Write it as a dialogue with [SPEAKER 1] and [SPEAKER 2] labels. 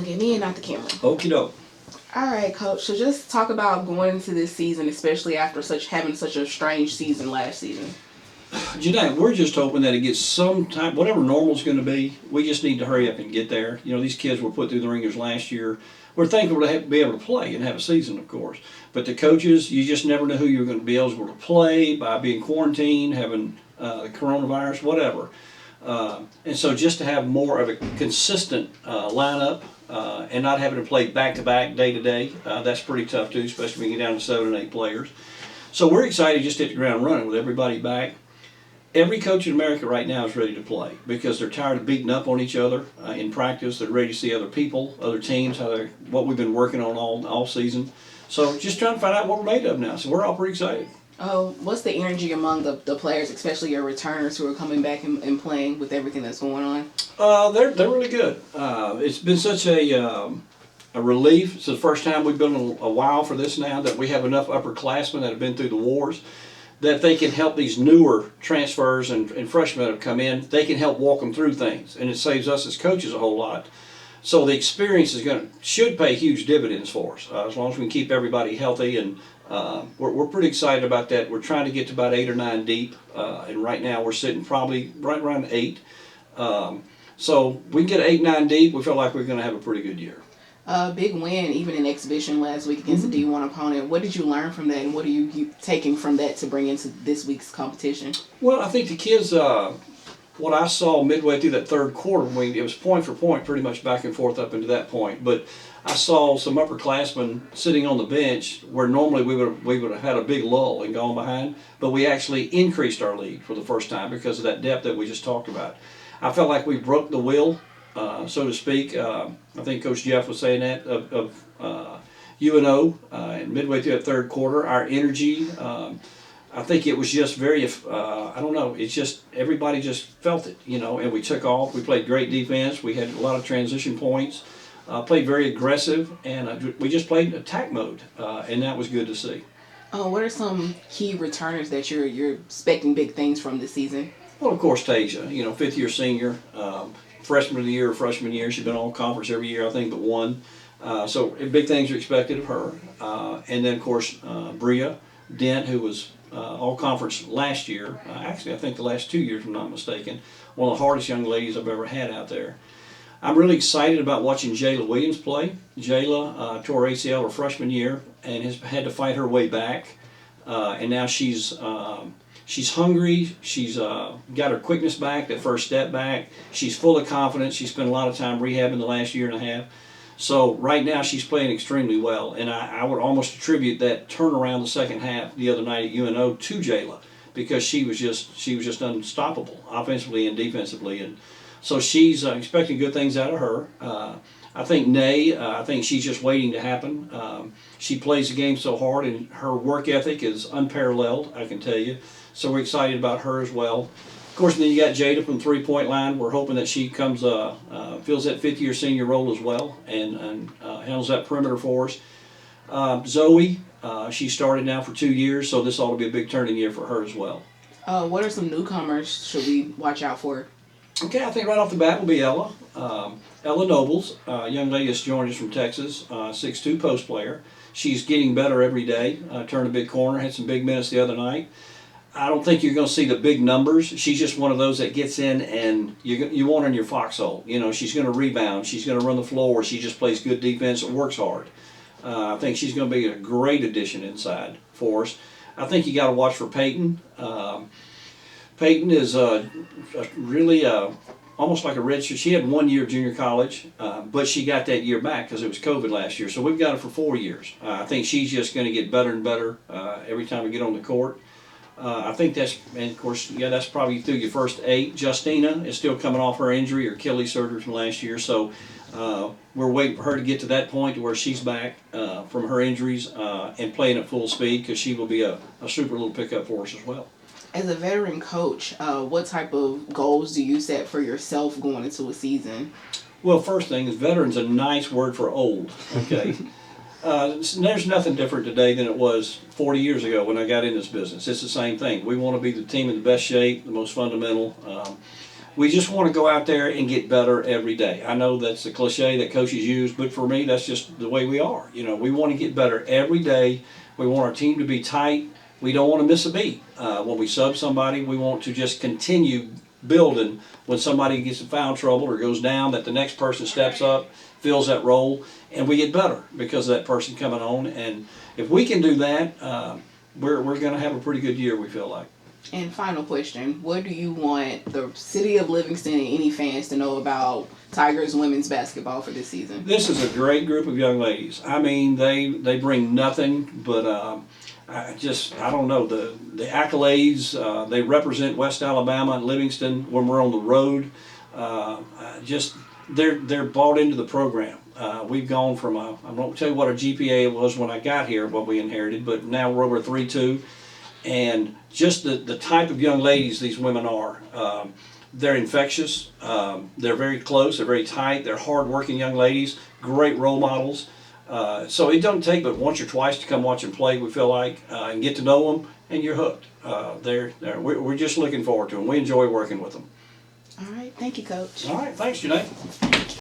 [SPEAKER 1] get me and not the camera.
[SPEAKER 2] Okie doke.
[SPEAKER 1] All right, Coach. So just talk about going into this season, especially after having such a strange season last season.
[SPEAKER 2] Janae, we're just hoping that it gets some time, whatever normal's going to be, we just need to hurry up and get there. You know, these kids were put through the ringers last year. We're thankful to be able to play and have a season, of course. But the coaches, you just never know who you're going to be eligible to play by being quarantined, having the coronavirus, whatever. And so just to have more of a consistent lineup and not having to play back-to-back, day-to-day, that's pretty tough too, especially when you get down to 7 and 8 players. So we're excited just to hit the ground running with everybody back. Every coach in America right now is ready to play because they're tired of beating up on each other in practice. They're ready to see other people, other teams, what we've been working on all season. So just trying to find out what we're made of now. So we're all pretty excited.
[SPEAKER 1] Oh, what's the energy among the players, especially your returners who are coming back and playing with everything that's going on?
[SPEAKER 2] They're really good. It's been such a relief. It's the first time we've been a while for this now that we have enough upperclassmen that have been through the wars that they can help these newer transfers and freshmen that have come in. They can help walk them through things, and it saves us as coaches a whole lot. So the experience should pay huge dividends for us as long as we can keep everybody healthy, and we're pretty excited about that. We're trying to get to about 8 or 9 deep, and right now we're sitting probably right around 8. So we can get 8, 9 deep. We feel like we're going to have a pretty good year.
[SPEAKER 1] Big win, even in exhibition last week against a D1 opponent. What did you learn from that, and what are you taking from that to bring into this week's competition?
[SPEAKER 2] Well, I think the kids, what I saw midway through that third quarter, it was point for point, pretty much back and forth up into that point. But I saw some upperclassmen sitting on the bench where normally we would have had a big lull and gone behind, but we actually increased our lead for the first time because of that depth that we just talked about. I felt like we broke the will, so to speak. I think Coach Jeff was saying that of UNO, and midway through that third quarter, our energy. I think it was just very, I don't know, it's just, everybody just felt it, and we took off. We played great defense. We had a lot of transition points, played very aggressive, and we just played attack mode, and that was good to see.
[SPEAKER 1] What are some key returners that you're expecting big things from this season?
[SPEAKER 2] Well, of course, Tasia, 5th-year senior, freshman of the year, freshman year. She's been all conference every year, I think, but one. So big things are expected of her. And then, of course, Bria Dent, who was all conference last year. Actually, I think the last 2 years, if I'm not mistaken. One of the hardest young ladies I've ever had out there. I'm really excited about watching Jayla Williams play. Jayla tore ACL her freshman year and has had to fight her way back. And now she's hungry. She's got her quickness back, that first step back. She's full of confidence. She spent a lot of time rehabbing the last year and a half. So right now she's playing extremely well, and I would almost attribute that turnaround the second half the other night at UNO to Jayla, because she was just unstoppable offensively and defensively, and so she's expecting good things out of her. I think I think she's just waiting to happen. She plays the game so hard, and her work ethic is unparalleled, I can tell you. So we're excited about her as well. Of course, then you got Jada from three-point line. We're hoping that she fills that 5th-year senior role as well and handles that perimeter for us. Zoe, she started now for 2 years, so this ought to be a big turning year for her as well.
[SPEAKER 1] What are some newcomers should we watch out for?
[SPEAKER 2] Okay, I think right off the bat will be Ella. Ella Nobles, a young lady that's joined us from Texas, 6'2" post player. She's getting better every day, turned a big corner, had some big minutes the other night. I don't think you're going to see the big numbers. She's just one of those that gets in and you want her in your foxhole. She's going to rebound. She's going to run the floor. She just plays good defense and works hard. I think she's going to be a great addition inside for us. I think you got to watch for Peyton. Peyton is really almost like a redshirt. She had 1 year of junior college, but she got that year back because it was COVID last year. So we've got her for 4 years. I think she's just going to get better and better every time we get on the court. I think and of course, that's probably through your first 8. Justina is still coming off her injury or Achilles surgery from last year, so we're waiting for her to get to that point to where she's back from her injuries and playing at full speed, because she will be a super little pickup for us as well.
[SPEAKER 1] As a veteran coach, what type of goals do you set for yourself going into a season?
[SPEAKER 2] Well, first thing is, veteran's a nice word for old, okay? There's nothing different today than it was 40 years ago when I got in this business. It's the same thing. We want to be the team in the best shape, the most fundamental. we just want to go out there and get better every day. I know that's a cliche that coaches use, but for me, that's just the way we are. You know, we want to get better every day. We want our team to be tight. We don't want to miss a beat. When we sub somebody, we want to just continue building. When somebody gets in foul trouble or goes down, that the next person steps up, fills that role, and we get better because of that person coming on. And if we can do that, we're going to have a pretty good year, we feel like.
[SPEAKER 1] And final question, what do you want the city of Livingston and any fans to know about Tigers women's basketball for this season?
[SPEAKER 2] This is a great group of young ladies. I mean, they bring nothing but, I don't know, the accolades. They represent West Alabama and Livingston when we're on the road. They're bought into the program. We've gone from, I won't tell you what our GPA was when I got here, what we inherited, but now we're over 3.2. And just the type of young ladies these women are, they're infectious, they're very close, they're very tight, they're hard-working young ladies, great role models. So it doesn't take but once or twice to come watch them play, we feel like, and get to know them, and you're hooked. We're just looking forward to them. We enjoy working with them.
[SPEAKER 1] All right, thank you, Coach.
[SPEAKER 2] All right, thanks, Janae.